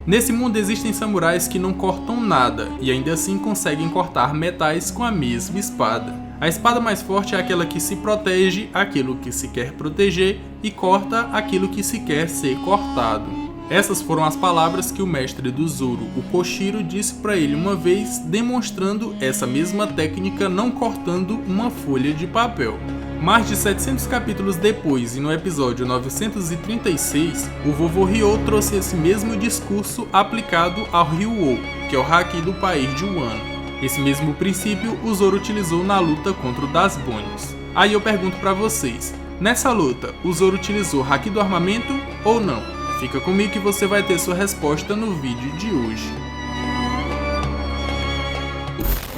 Nesse mundo existem samurais que não cortam nada e ainda assim conseguem cortar metais com a mesma espada. A espada mais forte é aquela que se protege aquilo que se quer proteger e corta aquilo que se quer ser cortado. Essas foram as palavras que o mestre do Zoro, o Koshiro, disse para ele uma vez, demonstrando essa mesma técnica não cortando uma folha de papel. Mais de 700 capítulos depois, e no episódio 936, o vovô Ryo trouxe esse mesmo discurso aplicado ao Ryuou, que é o haki do país de Wano. Esse mesmo princípio o Zoro utilizou na luta contra o Das Bones. Aí eu pergunto pra vocês, nessa luta, o Zoro utilizou o haki do armamento ou não? Fica comigo que você vai ter sua resposta no vídeo de hoje.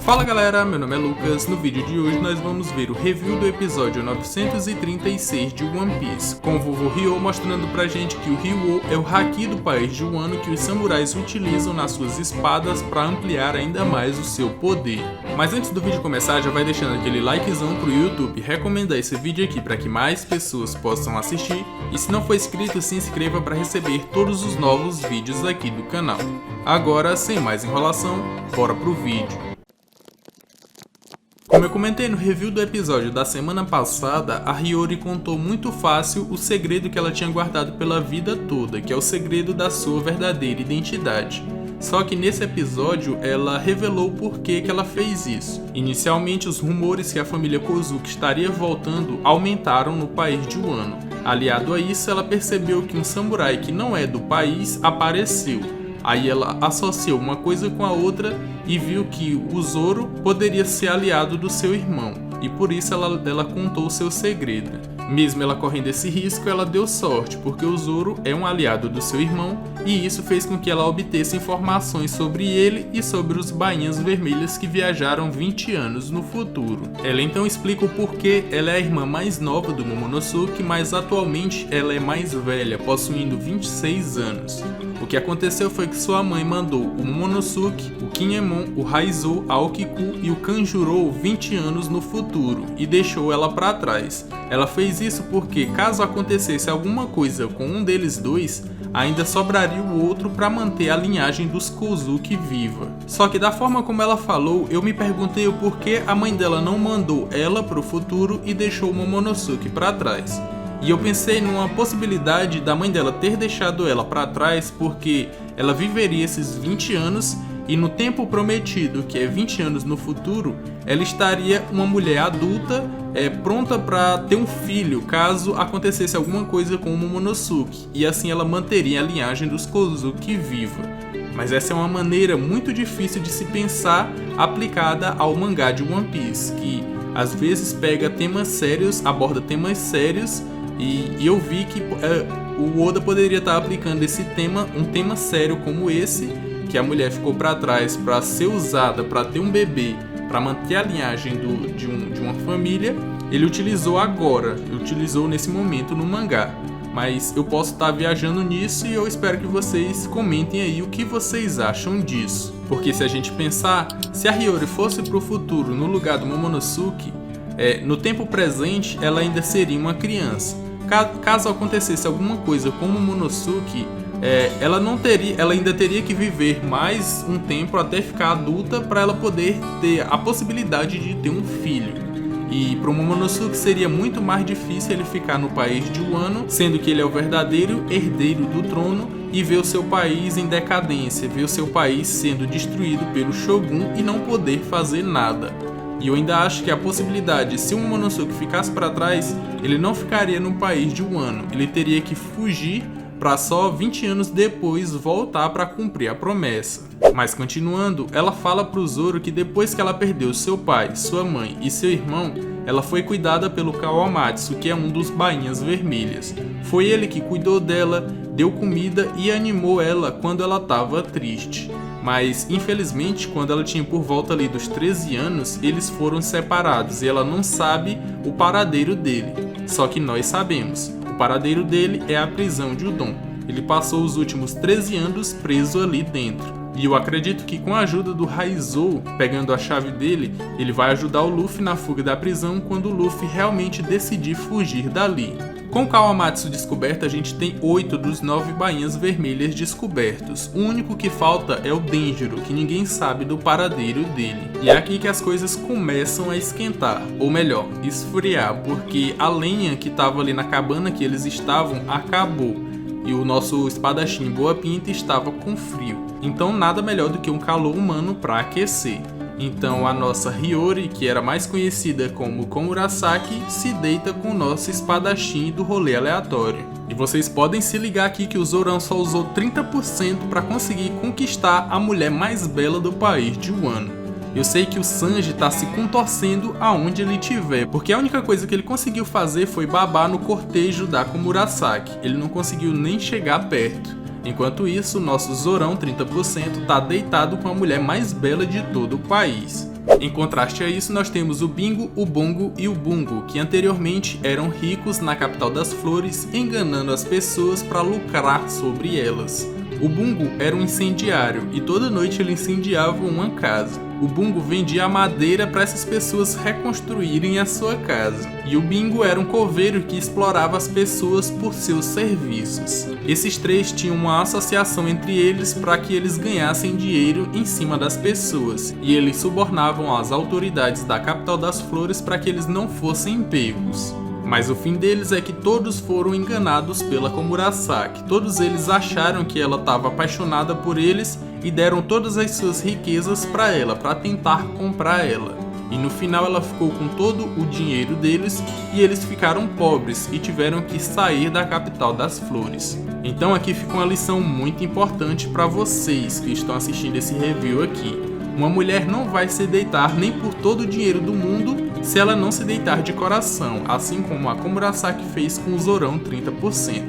Fala galera, meu nome é Lucas. No vídeo de hoje nós vamos ver o review do episódio 936 de One Piece, com o vovô Ryo mostrando pra gente que o Ryuou é o haki do país de Wano que os samurais utilizam nas suas espadas para ampliar ainda mais o seu poder. Mas antes do vídeo começar, já vai deixando aquele likezão pro YouTube, recomendar esse vídeo aqui para que mais pessoas possam assistir, e se não for inscrito, se inscreva para receber todos os novos vídeos aqui do canal. Agora, sem mais enrolação, bora pro vídeo. Como eu comentei no review do episódio da semana passada, a Hiyori contou muito fácil o segredo que ela tinha guardado pela vida toda, que é o segredo da sua verdadeira identidade. Só que nesse episódio ela revelou o porquê que ela fez isso. Inicialmente, os rumores que a família Kozuki estaria voltando aumentaram no país de Wano. Aliado a isso, ela percebeu que um samurai que não é do país apareceu. Aí ela associou uma coisa com a outra e viu que o Zoro poderia ser aliado do seu irmão, e por isso ela contou o seu segredo. Mesmo ela correndo esse risco, ela deu sorte, porque o Zoro é um aliado do seu irmão, e isso fez com que ela obtesse informações sobre ele e sobre os bainhas vermelhas que viajaram 20 anos no futuro. Ela então explica o porquê ela é a irmã mais nova do Momonosuke, mas atualmente ela é mais velha, possuindo 26 anos. O que aconteceu foi que sua mãe mandou o Momonosuke, o Kinemon, o Raizou, a Okiku e o Kanjuro 20 anos no futuro e deixou ela para trás. Ela fez isso porque, caso acontecesse alguma coisa com um deles dois, ainda sobraria o outro para manter a linhagem dos Kozuki viva. Só que da forma como ela falou, eu me perguntei o porquê a mãe dela não mandou ela pro futuro e deixou o Momonosuke para trás. E eu pensei numa possibilidade da mãe dela ter deixado ela para trás porque ela viveria esses 20 anos e no tempo prometido, que é 20 anos no futuro, ela estaria uma mulher adulta, pronta para ter um filho caso acontecesse alguma coisa com o Momonosuke, e assim ela manteria a linhagem dos Kozuki viva. Mas essa é uma maneira muito difícil de se pensar aplicada ao mangá de One Piece, que às vezes pega temas sérios, aborda temas sérios, e eu vi que o Oda poderia estar aplicando esse tema, um tema sério como esse, que a mulher ficou para trás para ser usada para ter um bebê, para manter a linhagem de uma família. Ele utilizou nesse momento no mangá. Mas eu posso estar viajando nisso e eu espero que vocês comentem aí o que vocês acham disso. Porque se a gente pensar, se a Hiyori fosse pro futuro no lugar do Momonosuke, no tempo presente ela ainda seria uma criança. Caso acontecesse alguma coisa com o Momonosuke, ela ainda teria que viver mais um tempo até ficar adulta para ela poder ter a possibilidade de ter um filho. E para o Momonosuke seria muito mais difícil ele ficar no país de Wano, sendo que ele é o verdadeiro herdeiro do trono, e ver o seu país em decadência, ver o seu país sendo destruído pelo Shogun e não poder fazer nada. E eu ainda acho que a possibilidade, se o Momonosuke ficasse para trás, ele não ficaria no país de Wano, ele teria que fugir para só 20 anos depois voltar para cumprir a promessa. Mas continuando, ela fala pro Zoro que depois que ela perdeu seu pai, sua mãe e seu irmão, ela foi cuidada pelo Kawamatsu, que é um dos bainhas vermelhas. Foi ele que cuidou dela, deu comida e animou ela quando ela estava triste. Mas, infelizmente, quando ela tinha por volta ali dos 13 anos, eles foram separados e ela não sabe o paradeiro dele. Só que nós sabemos. O paradeiro dele é a prisão de Udon. Ele passou os últimos 13 anos preso ali dentro. E eu acredito que com a ajuda do Raizou, pegando a chave dele, ele vai ajudar o Luffy na fuga da prisão quando o Luffy realmente decidir fugir dali. Com o Kawamatsu descoberto, a gente tem 8 dos 9 bainhas vermelhas descobertos. O único que falta é o Denjiro, que ninguém sabe do paradeiro dele. E é aqui que as coisas começam a esquentar, ou melhor, esfriar, porque a lenha que estava ali na cabana que eles estavam acabou. E o nosso espadachim Boa Pinta estava com frio. Então nada melhor do que um calor humano para aquecer. Então a nossa Hiyori, que era mais conhecida como Komurasaki, se deita com o nosso espadachim do rolê aleatório. E vocês podem se ligar aqui que o Zorão só usou 30% para conseguir conquistar a mulher mais bela do país de Wano. Eu sei que o Sanji tá se contorcendo aonde ele estiver, porque a única coisa que ele conseguiu fazer foi babar no cortejo da Komurasaki. Ele não conseguiu nem chegar perto. Enquanto isso, nosso Zorão 30% tá deitado com a mulher mais bela de todo o país. Em contraste a isso, nós temos o Bingo, o Bongo e o Bungo, que anteriormente eram ricos na capital das flores, enganando as pessoas para lucrar sobre elas. O Bungo era um incendiário e toda noite ele incendiava uma casa. O Bungo vendia a madeira para essas pessoas reconstruírem a sua casa. E o Bingo era um coveiro que explorava as pessoas por seus serviços. Esses três tinham uma associação entre eles para que eles ganhassem dinheiro em cima das pessoas. E eles subornavam as autoridades da capital das flores para que eles não fossem pegos. Mas o fim deles é que todos foram enganados pela Komurasaki. Todos eles acharam que ela estava apaixonada por eles e deram todas as suas riquezas para ela, para tentar comprar ela. E no final ela ficou com todo o dinheiro deles e eles ficaram pobres e tiveram que sair da capital das flores. Então aqui fica uma lição muito importante para vocês que estão assistindo esse review aqui. Uma mulher não vai se deitar nem por todo o dinheiro do mundo se ela não se deitar de coração, assim como a Komurasaki fez com o Zorão 30%.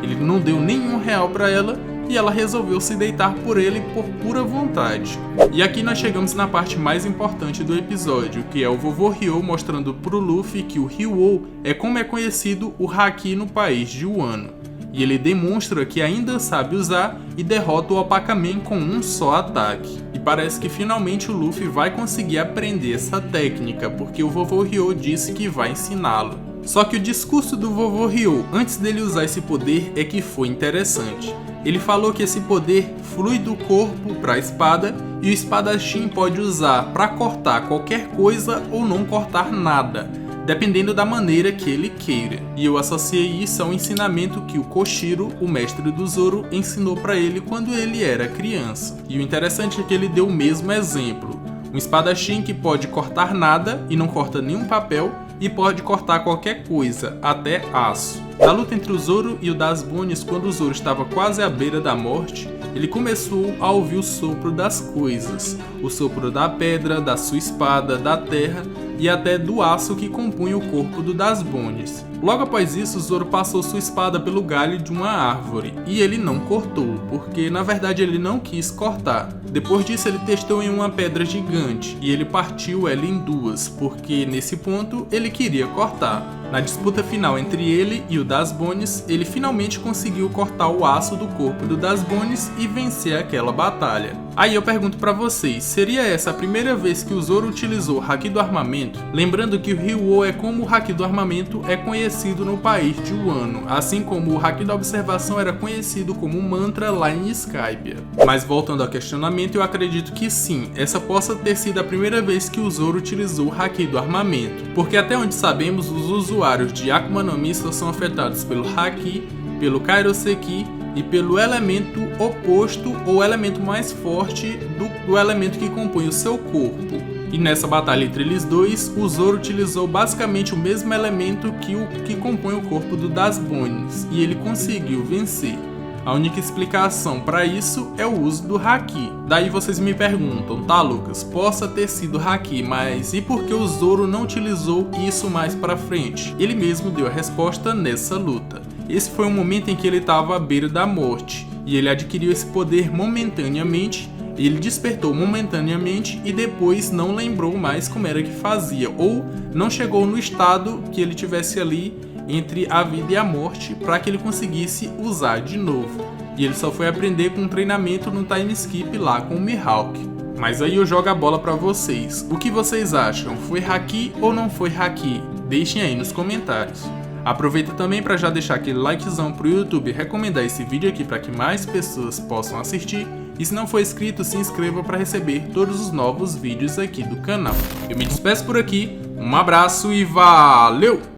Ele não deu nenhum real para ela e ela resolveu se deitar por ele por pura vontade. E aqui nós chegamos na parte mais importante do episódio, que é o vovô Ryo mostrando pro Luffy que o Ryo é como é conhecido o Haki no país de Wano. E ele demonstra que ainda sabe usar e derrota o Opacaman com um só ataque. E parece que finalmente o Luffy vai conseguir aprender essa técnica, porque o vovô Ryo disse que vai ensiná-lo. Só que o discurso do vovô Ryo antes dele usar esse poder é que foi interessante. Ele falou que esse poder flui do corpo para a espada e o espadachim pode usar para cortar qualquer coisa ou não cortar nada, dependendo da maneira que ele queira. E eu associei isso ao ensinamento que o Koshiro, o mestre do Zoro, ensinou para ele quando ele era criança. E o interessante é que ele deu o mesmo exemplo. Um espadachim que pode cortar nada e não corta nenhum papel e pode cortar qualquer coisa, até aço. Na luta entre o Zoro e o Das Bones, quando o Zoro estava quase à beira da morte, ele começou a ouvir o sopro das coisas, o sopro da pedra, da sua espada, da terra e até do aço que compunha o corpo do Das Bones. Logo após isso, o Zoro passou sua espada pelo galho de uma árvore e ele não cortou, porque na verdade ele não quis cortar. Depois disso ele testou em uma pedra gigante e ele partiu ela em duas, porque nesse ponto ele queria cortar. Na disputa final entre ele e o Das Bones, ele finalmente conseguiu cortar o aço do corpo do Das Bones e vencer aquela batalha. Aí eu pergunto pra vocês, seria essa a primeira vez que o Zoro utilizou o Haki do Armamento? Lembrando que o Ryo é como o Haki do Armamento é conhecido no país de Wano, assim como o Haki da Observação era conhecido como mantra lá em Skypiea. Mas voltando ao questionamento, eu acredito que sim, essa possa ter sido a primeira vez que o Zoro utilizou o Haki do Armamento, porque até onde sabemos, os usuários de Akuma no Mi só são afetados pelo Haki, pelo Kairoseki e pelo elemento oposto ou elemento mais forte do elemento que compõe o seu corpo. E nessa batalha entre eles dois, o Zoro utilizou basicamente o mesmo elemento que compõe o corpo do Das Bones, e ele conseguiu vencer. A única explicação para isso é o uso do Haki. Daí vocês me perguntam, tá Lucas, possa ter sido Haki, mas e por que o Zoro não utilizou isso mais para frente? Ele mesmo deu a resposta nessa luta. Esse foi um momento em que ele estava à beira da morte, e ele adquiriu esse poder momentaneamente, ele despertou momentaneamente e depois não lembrou mais como era que fazia, ou não chegou no estado que ele tivesse ali entre a vida e a morte para que ele conseguisse usar de novo. E ele só foi aprender com um treinamento no time skip lá com o Mihawk. Mas aí eu jogo a bola para vocês. O que vocês acham? Foi Haki ou não foi Haki? Deixem aí nos comentários. Aproveita também para já deixar aquele likezão pro YouTube recomendar esse vídeo aqui para que mais pessoas possam assistir. E se não for inscrito, se inscreva para receber todos os novos vídeos aqui do canal. Eu me despeço por aqui, um abraço e valeu!